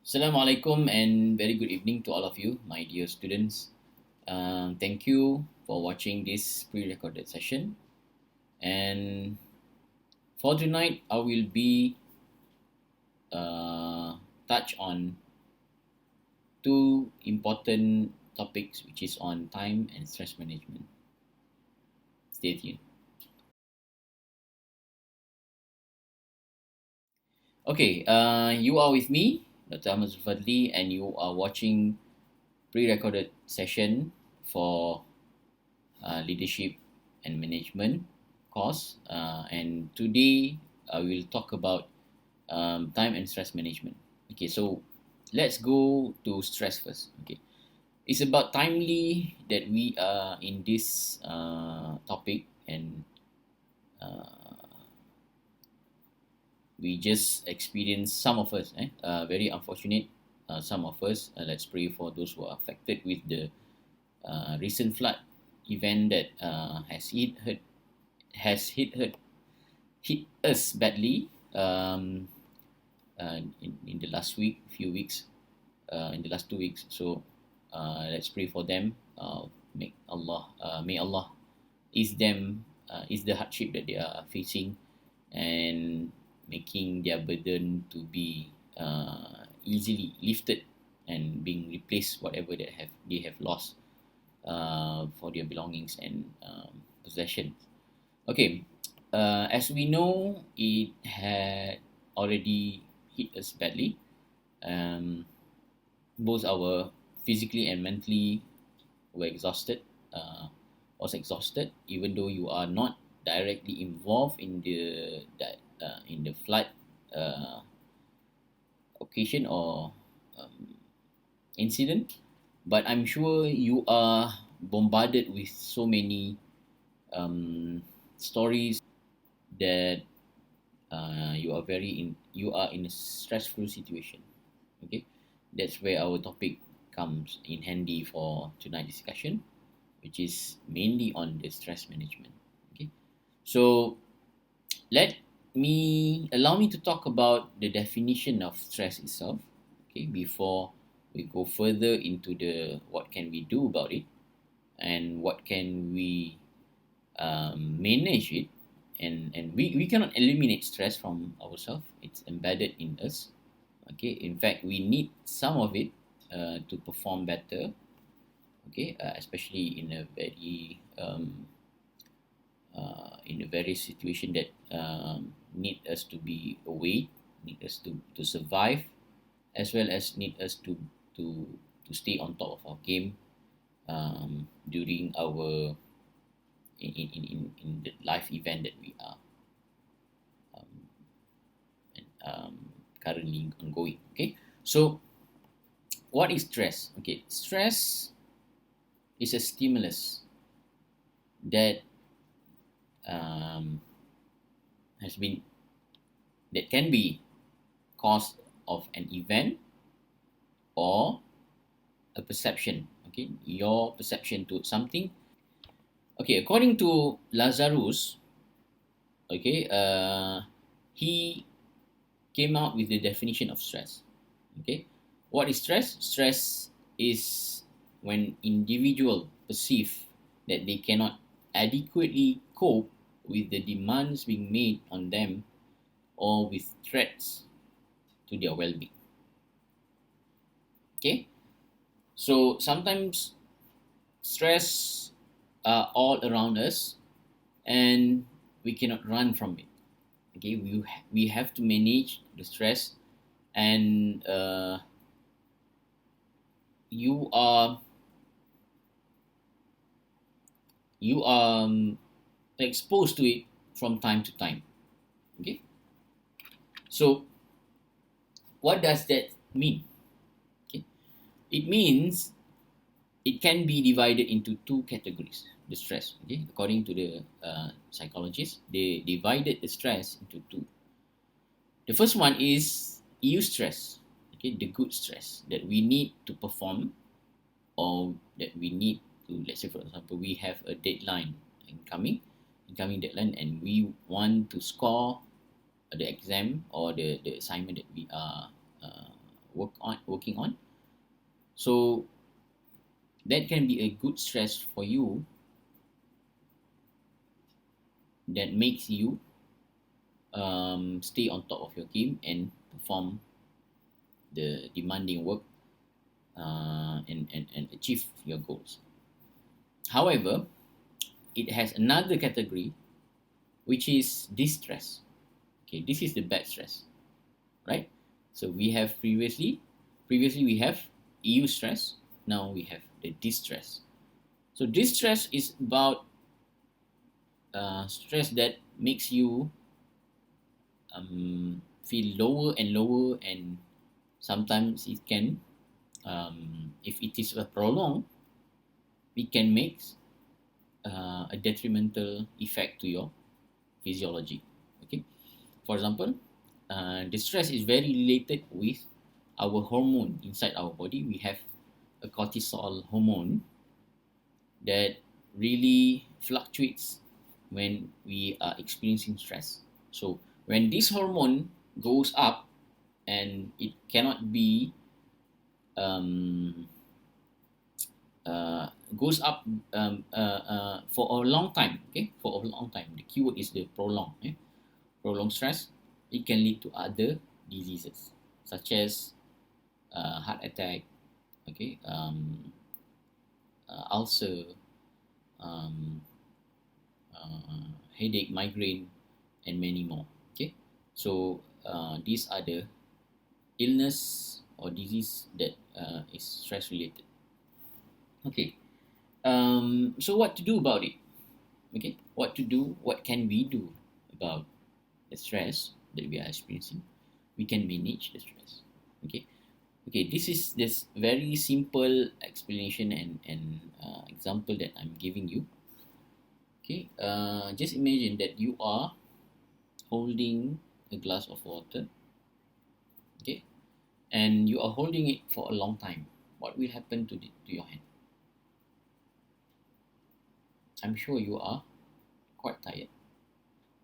Assalamualaikum and very good evening to all of you, my dear students. Thank you for watching this pre-recorded session. And for tonight, I will be touch on two important topics, which is on time and stress management. Stay tuned. Okay, you are with me, Dr. Ahmad Zulfadli, and you are watching pre-recorded session for leadership and management course. And today I will talk about time and stress management. Okay, so let's go to stress first. Okay, it's about timely that we are in this topic, and uh, we just experienced some of us, very unfortunate. Some of us, let's pray for those who are affected with the recent flood event that has hit us badly in the last week, in the last 2 weeks. So let's pray for them. May Allah ease the hardship that they are facing, and making their burden to be easily lifted and being replaced whatever that have they have lost for their belongings and possessions. Okay, as we know, it had already hit us badly. Um, Both our physically and mentally were exhausted. Was exhausted, even though you are not directly involved in the flood uh, occasion or um, incident, but I'm sure you are bombarded with so many stories that you are in a stressful situation. Okay, that's where our topic comes in handy for tonight's discussion, which is mainly on the stress management. Okay, so let me allow me to talk about the definition of stress itself. Okay, before we go further into the what can we do about it and what can we manage it, and we cannot eliminate stress from ourselves. It's embedded in us. Okay, in fact we need some of it to perform better. Okay, especially in a very situation that need us to be awake, need us to survive, as well as need us to to stay on top of our game during our in the life event that we are um, currently ongoing. Okay, so what is stress? Okay, stress is a stimulus that um, has been that can be cause of an event or a perception. Okay, your perception to something. Okay, according to Lazarus, okay, he came out with the definition of stress. Okay, what is stress? Stress is when individual perceive that they cannot adequately cope with the demands being made on them or with threats to their well-being. Okay, so sometimes stress are all around us, and we cannot run from it. Okay, we have to manage the stress, and you are you are exposed to it from time to time. Okay, so what does that mean? Okay, it means it can be divided into two categories. The stress, okay, according to the psychologists, they divided the stress into two. The first one is eustress, okay, the good stress that we need to perform, or that we need to, let's say for example, we have a deadline incoming deadline, and we want to score the exam or the assignment that we are working on. So that can be a good stress for you, that makes you stay on top of your game and perform the demanding work, and achieve your goals. However, it has another category, which is distress. Okay, this is the bad stress, right? So we have previously we have eustress. Now we have the distress. So distress is about stress that makes you feel lower and lower, and sometimes it can, if it is prolonged, it can make a detrimental effect to your physiology. Okay, for example, distress is very related with our hormone inside our body. We have a cortisol hormone that really fluctuates when we are experiencing stress. So when this hormone goes up, and it cannot be um, goes up for a long time. Okay, for a long time. The keyword is the prolong. Prolonged stress. It can lead to other diseases such as heart attack. Okay, ulcer, um, headache, migraine, and many more. Okay, so these are the illness or disease that is stress related. Okay, so what to do about it? Okay, what to do? What can we do about the stress that we are experiencing? We can manage the stress. Okay, okay. This is this very simple explanation and example that I'm giving you. Okay, just imagine that you are holding a glass of water. Okay, and you are holding it for a long time. What will happen to your hand? I'm sure you are quite tired.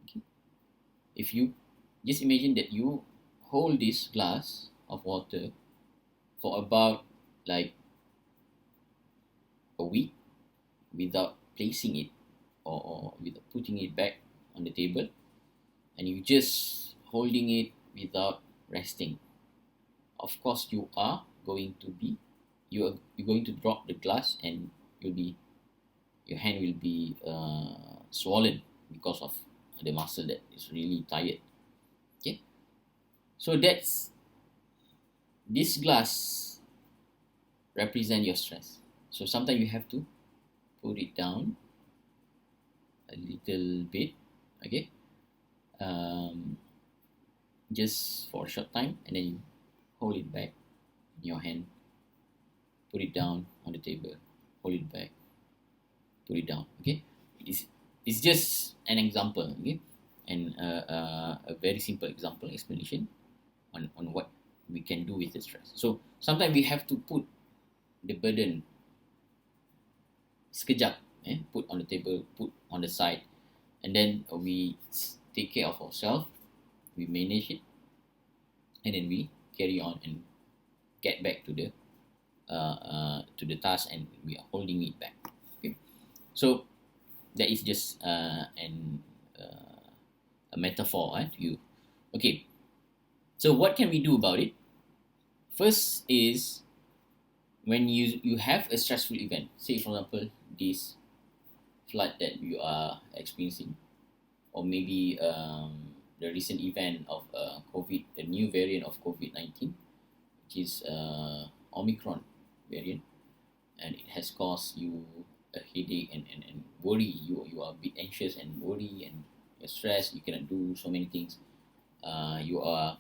Okay, if you just imagine that you hold this glass of water for about like a week without placing it, or without putting it back on the table, and you just holding it without resting. Of course, you are going to be you're going to drop the glass, and you'll be your hand will be swollen because of the muscle that is really tired. Okay, so that's this glass represent your stress. So sometimes you have to put it down a little bit. Okay, um, just for a short time, and then you hold it back in your hand, put it down on the table, hold it back, put it down. Okay, it's just an example. Okay, and a very simple example explanation on what we can do with the stress. So sometimes we have to put the burden sekejap, put on the table, put on the side, and then we take care of ourselves, we manage it, and then we carry on and get back to the task, and we are holding it back. Okay, so that is just a metaphor to you. Okay, so what can we do about it? First is, when you have a stressful event, say for example this flood that you are experiencing, or maybe the recent event of COVID, the new variant of COVID-19, which is Omicron variant, and it has caused you a headache and worry. You are a bit anxious and worry, and you're stressed. You cannot do so many things. You are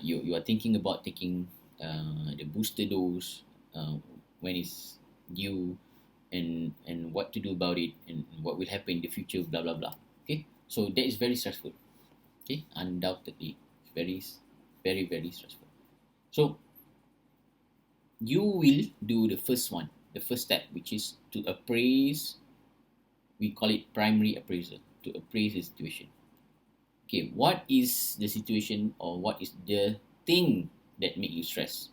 you are thinking about taking the booster dose when it's due, and what to do about it, and what will happen in the future, blah blah blah. Okay, so that is very stressful. Okay, undoubtedly very very stressful. So you will do the first one, the first step, which is to appraise. We call it primary appraisal, to appraise the situation. Okay, what is the situation, or what is the thing that make you stress.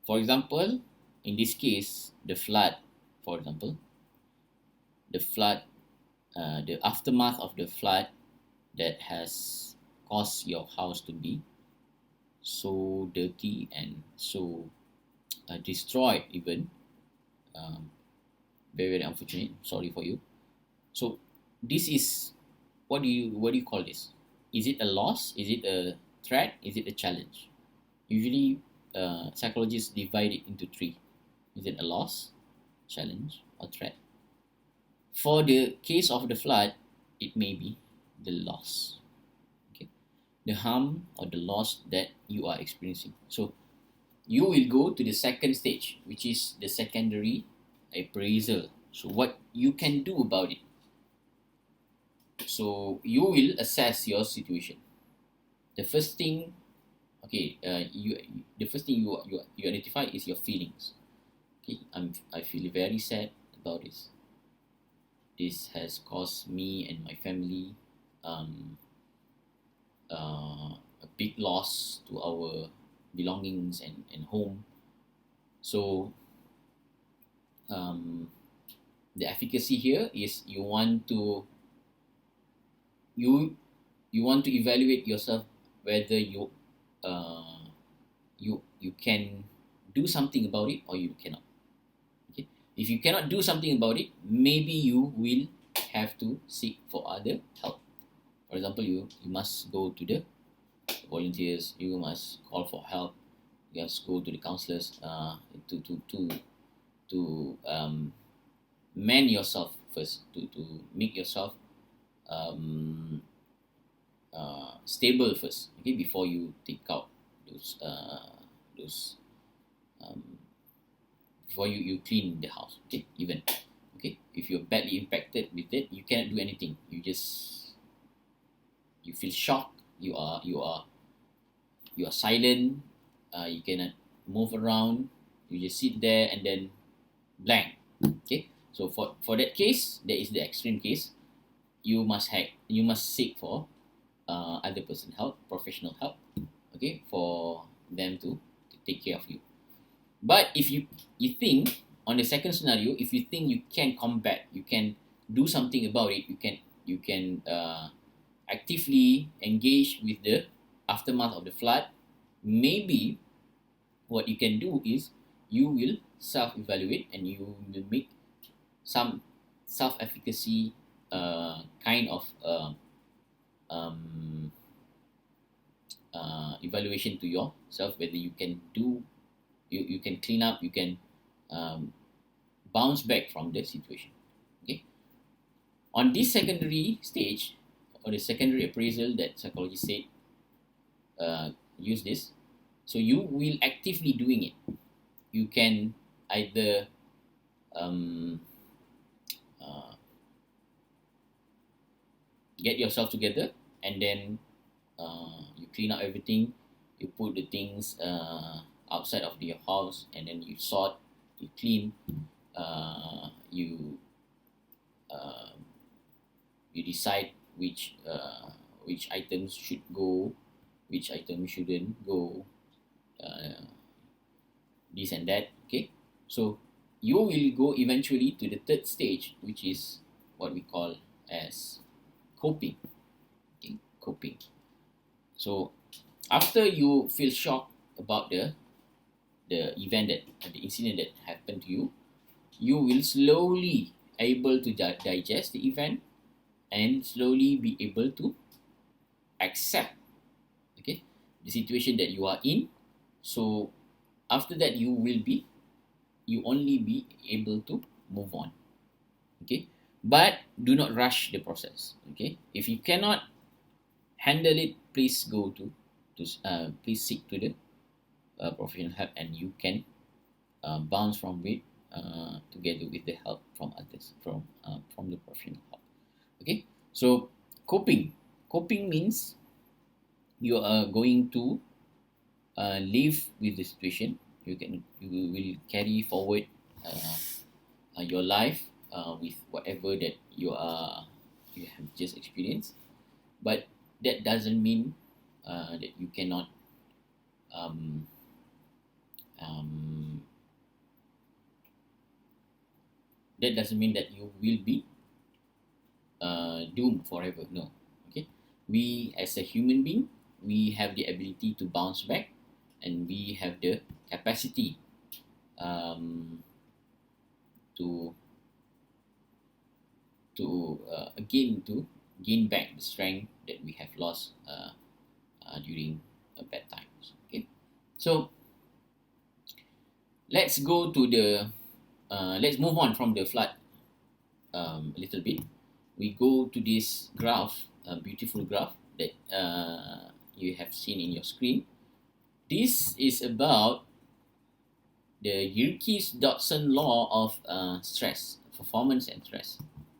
For example, in this case, the flood, for example, the flood, the aftermath of the flood that has caused your house to be so dirty and so destroyed, even um, very very unfortunate. Sorry for you. So this is, what do you call this? Is it a loss? Is it a threat? Is it a challenge? Usually, psychologists divide it into three. Is it a loss, challenge, or threat? For the case of the flood, it may be the loss. Okay, the harm or the loss that you are experiencing. So you will go to the second stage, which is the secondary appraisal. So what you can do about it. So you will assess your situation. The first thing, okay, the first thing you identify is your feelings. Okay, I feel very sad about this. This has caused me and my family um, a big loss to our belongings and home. So um, the efficacy here is you you want to evaluate yourself whether you can do something about it or you cannot. Okay, if you cannot do something about it, maybe you will have to seek for other help. For example, you must go to the volunteers, you must call for help, you must go to the counselors to mend yourself first, to make yourself um, stable first, okay, before you take out those um, before you clean the house, okay, even. Okay, if you're badly impacted with it, you cannot do anything. You feel shocked, you are silent, you cannot move around, you just sit there and then blank. Okay, so for that case, that is the extreme case. You must seek for other person help, professional help, okay, for them to take care of you. But if you think on the second scenario, if you think you can combat, you can do something about it, you can actively engage with the aftermath of the flood. Maybe what you can do is you will self-evaluate and you will make some self-efficacy kind of um, evaluation to yourself, whether you can clean up, you can um, bounce back from the situation. Okay, on this secondary stage or the secondary appraisal that psychologists said, use this. So you will actively doing it. You can either um, uh, get yourself together and then you clean up everything, you put the things outside of your house, and then you sort, you clean, you uh, you decide which items should go, which items shouldn't go, uh, this and that. Okay, so you will go eventually to the third stage, which is what we call as coping. Okay, coping. So after you feel shocked about the event, that the incident that happened to you, you will slowly able to digest the event and slowly be able to accept, okay, the situation that you are in. So after that, you only be able to move on. Okay, but do not rush the process. Okay, if you cannot handle it, please go to please seek to the professional help, and you can bounce from it together with the help from others, from the professional help. Okay, so coping means you are going to live with the situation. You will carry forward your life with whatever that you have just experienced. But that doesn't mean that you cannot um, that doesn't mean that you will be doomed forever. No. Okay, we as a human being, we have the ability to bounce back, and we have the capacity um, to again to gain back the strength that we have lost during bad times. Okay, so let's go to the let's move on from the flood a little bit. We go to this graph, a beautiful graph that you have seen in your screen. This is about the Yerkes-Dodson law of stress, performance and stress.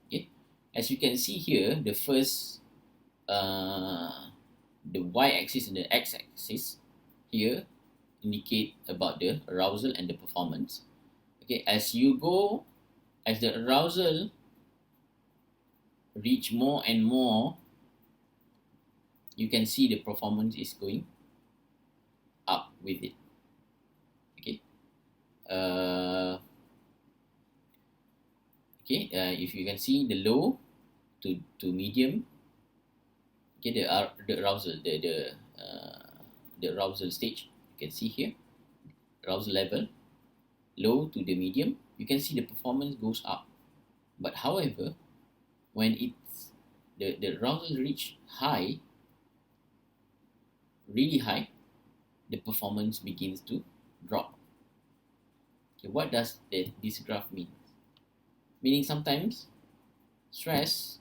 Okay, as you can see here, the first, the y-axis and the x-axis here indicate about the arousal and the performance. Okay, as the arousal reach more and more, you can see the performance is going up with it. Okay. If you can see the low to medium, okay, the arousal, the arousal stage, you can see here, arousal level, low to the medium, you can see the performance goes up. But however, when it's the arousal reach high, really high, the performance begins to drop. Okay, what does this graph mean? Meaning sometimes stress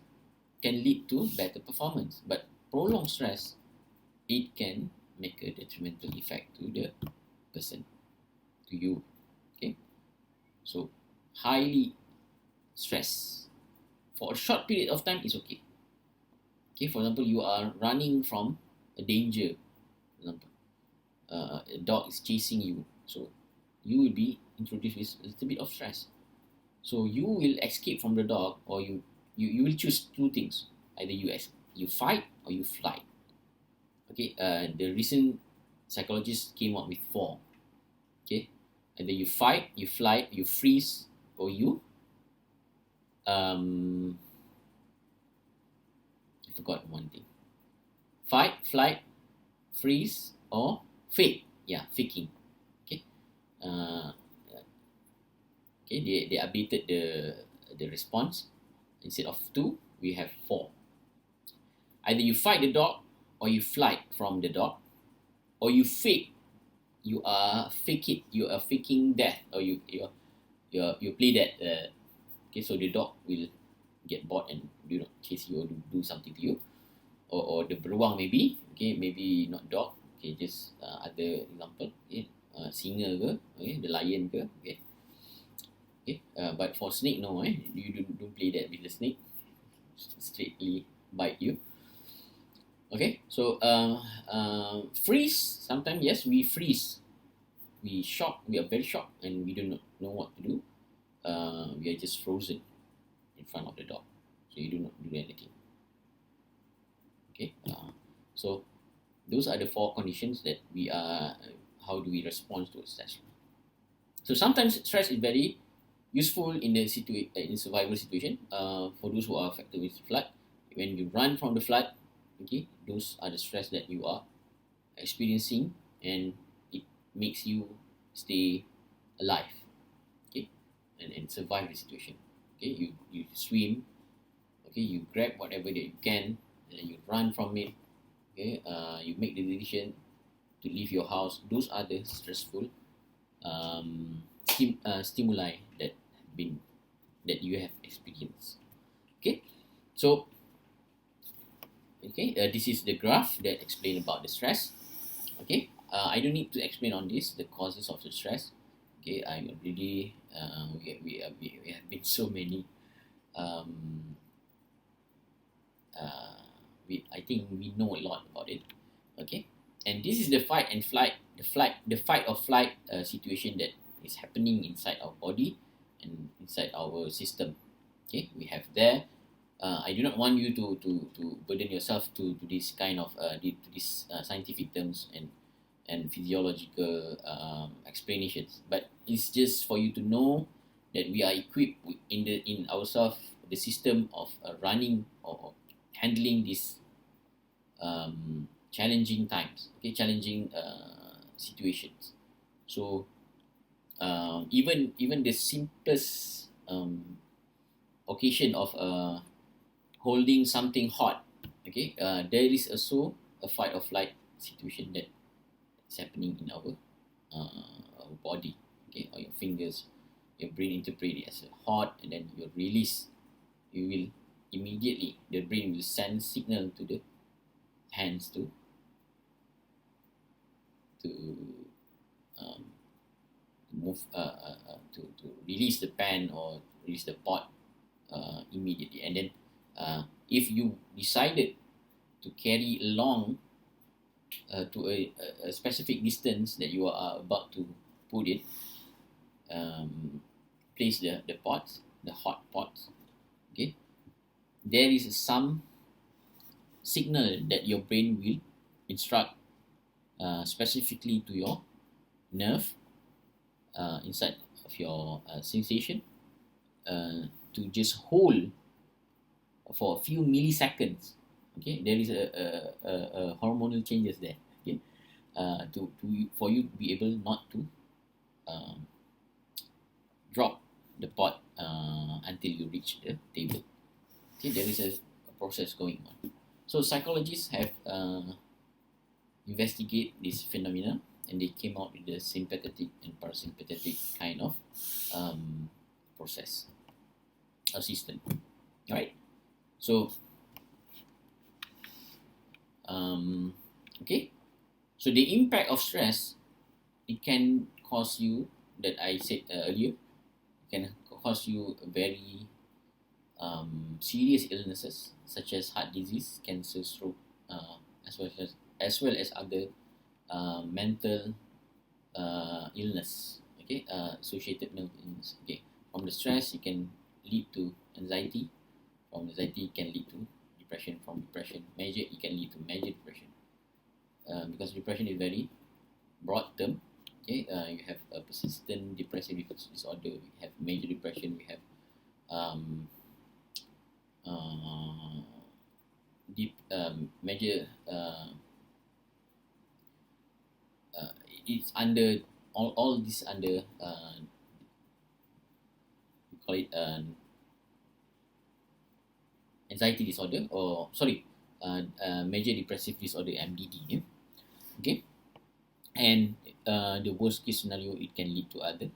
can lead to better performance, but prolonged stress, it can make a detrimental effect to the person, to you. Okay, so highly stress for a short period of time is okay. Okay, for example, you are running from a danger. For example, a dog is chasing you, so you will be introduced with a little bit of stress. So you will escape from the dog, or you will choose two things: either you fight or you fly. Okay, the recent psychologists came up with four. Okay, either you fight, you fly, you freeze, or you I forgot one thing: fight, flight, freeze, or fake. Yeah, faking. Okay, uh, okay, they updated the response. Instead of two, we have four. Either you fight the dog, or you fly from the dog, or you fake. You are fake it. You are faking death, or you play that. Okay, so the dog will get bored and chase you or do something to you, or the beruang maybe. Okay, maybe not dog. Okay, just other example. Okay, singa ke, okay, the lion ke. Okay, okay. But for snake, no. You don't play that with the snake. Straightly bite you. Okay, so freeze. Sometimes yes, we freeze. We shock. We are very shocked, and we do not know what to do. We are just frozen in front of the dog, so you do not do anything. Okay, so those are the four conditions that we are. How do we respond to stress? So sometimes stress is very useful in the in survival situation. For those who are affected with flood, when you run from the flood, okay, those are the stress that you are experiencing, and it makes you stay alive, okay, and survive the situation. Okay, you swim, okay, you grab whatever that you can, and then you run from it. Okay, you make the decision to leave your house. Those are the stressful stimuli that you have experienced. Okay, so okay, this is the graph that explain about the stress. Okay, I don't need to explain on this the causes of the stress. Okay, I already we have been so many. I think we know a lot about it. Okay, and this is the fight and flight, the fight or flight situation that is happening inside our body and inside our system. Okay, we have there. I do not want you to burden yourself to this kind of to this scientific terms, and and physiological explanations, but it's just for you to know that we are equipped in ourselves the system of running or handling these challenging times, okay, challenging situations. So even the simplest occasion of holding something hot, okay, there is also a fight or flight situation that is happening in our body, okay, or your fingers. Your brain interpret it as a hot, and then you release. You will immediately, the brain will send signal to the hands to um, move to release the pan or release the pot immediately. And then if you decided to carry along to a specific distance that you are about to put it, place the pots, the hot pots, okay, there is some signal that your brain will instruct specifically to your nerve inside of your sensation to just hold for a few milliseconds. Okay, there is a hormonal changes there. Okay, to for you to be able not to um, drop the pot until you reach the table. Okay, there is a process going on. So psychologists have investigate this phenomena, and they came out with the sympathetic and parasympathetic kind of process or system. All right. So okay. So the impact of stress, it can cause you, that I said earlier, can cause you very serious illnesses such as heart disease, cancer, stroke, as well as other mental illness. Okay, associated mental illness. Okay, from the stress, it can lead to anxiety. From anxiety, it can lead to depression. From depression, it can lead to major depression. Because depression is very broad term. Okay, you have a persistent depressive disorder. We have major depression. We have um, deep major. It's under all this under we call it anxiety disorder, or sorry, major depressive disorder, MDD. Yeah? Okay, and the worst case scenario, it can lead to other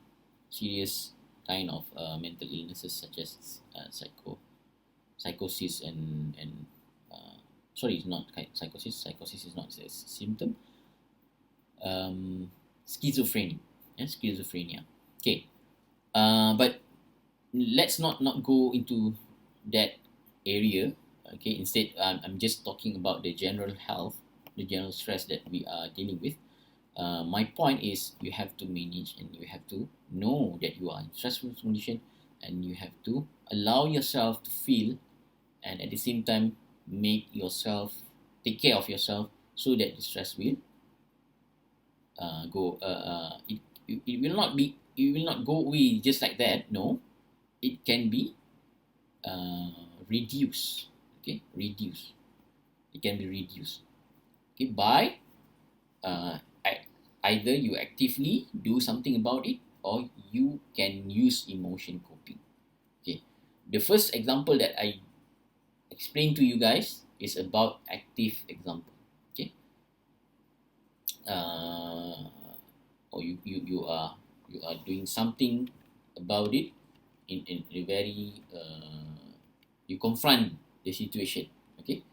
serious kind of mental illnesses such as psychosis and sorry, it's not psychosis. Psychosis is not a symptom. Um, schizophrenia. Yeah, schizophrenia. Okay. But let's not go into that area. Okay. Instead, I'm just talking about the general health, the general stress that we are dealing with. My point is, you have to manage, and you have to know that you are in stressful condition, and you have to allow yourself to feel, and at the same time take care of yourself, so that the stress will go it will not be, it will not go away just like that. No, it can be reduced. Okay, reduce, it can be reduced, okay, by uh, either you actively do something about it, or you can use emotion coping. Okay, the first example that I explained to you guys is about active example. Okay, uh, or you are doing something about it in a very you confront the situation. Okay,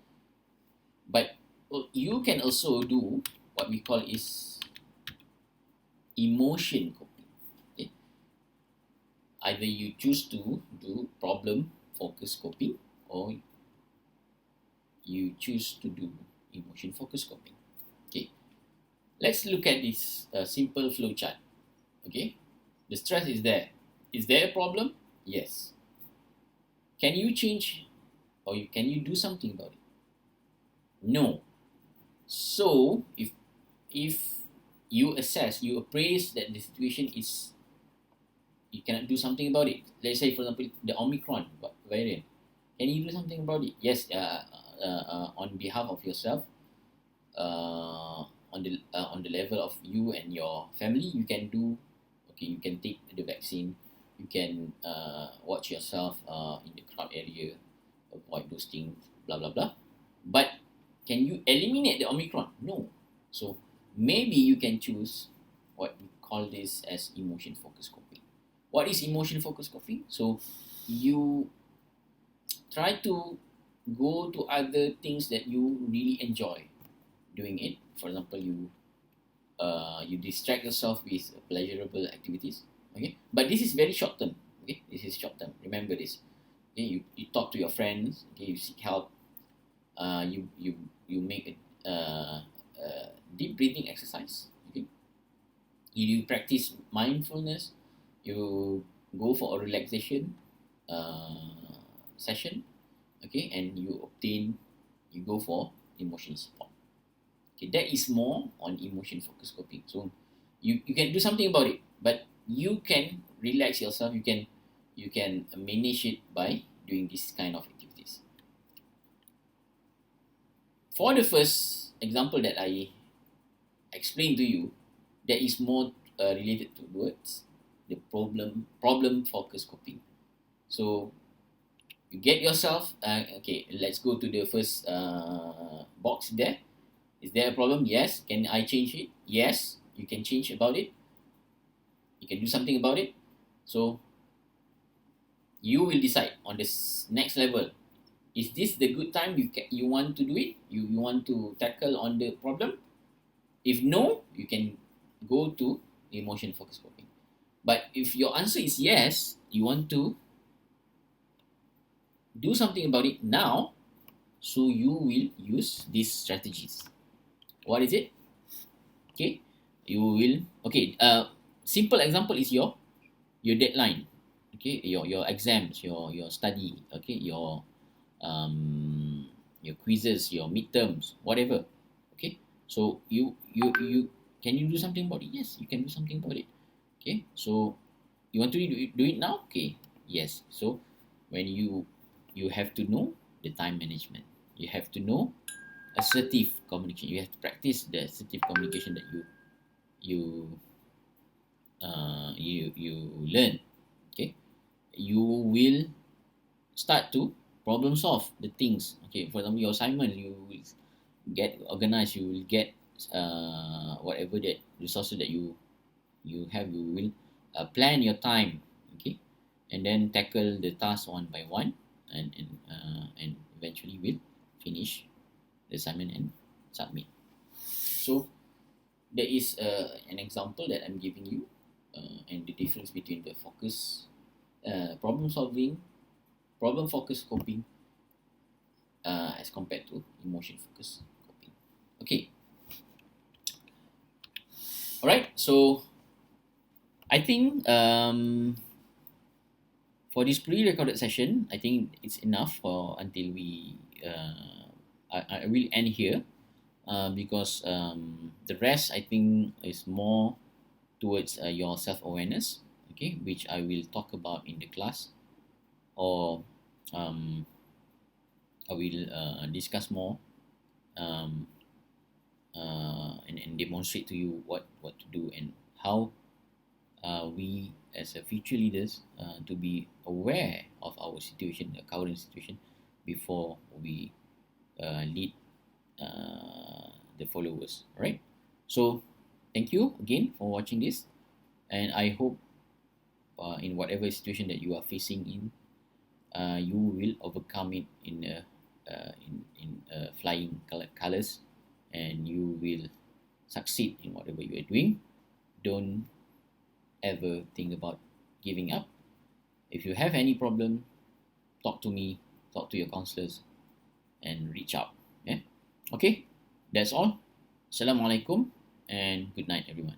but you can also do what we call is emotion coping. Okay, either you choose to do problem focus coping, or you choose to do emotion focus coping. Okay, let's look at this simple flow chart. Okay, the stress is there. Is there a problem? Yes. Can you change, or can you do something about it? No. So if you assess, you appraise that the situation is, you cannot do something about it. Let's say, for example, the Omicron variant. Can you do something about it? Yes, on behalf of yourself, on the level of you and your family, you can do. Okay, you can take the vaccine. You can watch yourself in the crowd area, avoid those things, blah blah blah. But can you eliminate the Omicron? No. So maybe you can choose what we call this as emotion focused coping. What is emotion focused coping? So you try to go to other things that you really enjoy doing it. For example, you distract yourself with pleasurable activities. Okay, but this is very short term. Okay, this is short term. Remember this. Okay, you talk to your friends. Okay, you seek help. You make a deep breathing exercise. Okay, you practice mindfulness. You go for a relaxation session. Okay, and you go for emotion support. Okay, that is more on emotion focused coping. So you can do something about it, but you can relax yourself. You can manage it by doing this kind of activities. For the first example that I explained to you, that is more related towards the problem focused coping. So you get yourself okay. Let's go to the first box there. Is there a problem? Yes. Can I change it? Yes. You can change about it. You can do something about it. So you will decide on this next level. Is this the good time you want to do it? You want to tackle on the problem? If no, you can go to emotion focused coping. But if your answer is yes, you want to do something about it now, so you will use these strategies. What is it? Okay, you will. Okay, simple example is your deadline. Okay, your exams, your study. Okay, your quizzes, your midterms, whatever. Okay, so you can you do something about it? Yes, you can do something about it. Okay, so you want to do it now? Okay, yes. So when you have to know the time management. You have to know assertive communication. You have to practice the assertive communication that you learn. Okay, you will start to problem solve the things. Okay, for example, your assignment, you will get organized. You will get whatever that resources that you have. You will plan your time. Okay, and then tackle the task one by one, and eventually will finish the assignment and submit. So there is an example that I'm giving you, and the difference between the problem solving, problem focused coping, as compared to emotion focused coping. Okay. All right. So I think for this pre-recorded session, I think it's enough for until we. I will end here. Because the rest I think is more towards your self-awareness, okay, which I will talk about in the class, or I will discuss more, um, and demonstrate to you what to do and how we as a future leaders to be aware of our situation, the current situation, before we lead the followers. All right. So thank you again for watching this, and I hope in whatever situation that you are facing in, you will overcome it in flying colors, and you will succeed in whatever you are doing. Don't ever think about giving up. If you have any problem, talk to me, talk to your counselors, and reach out. Yeah. Okay. That's all. Assalamualaikum and good night, everyone.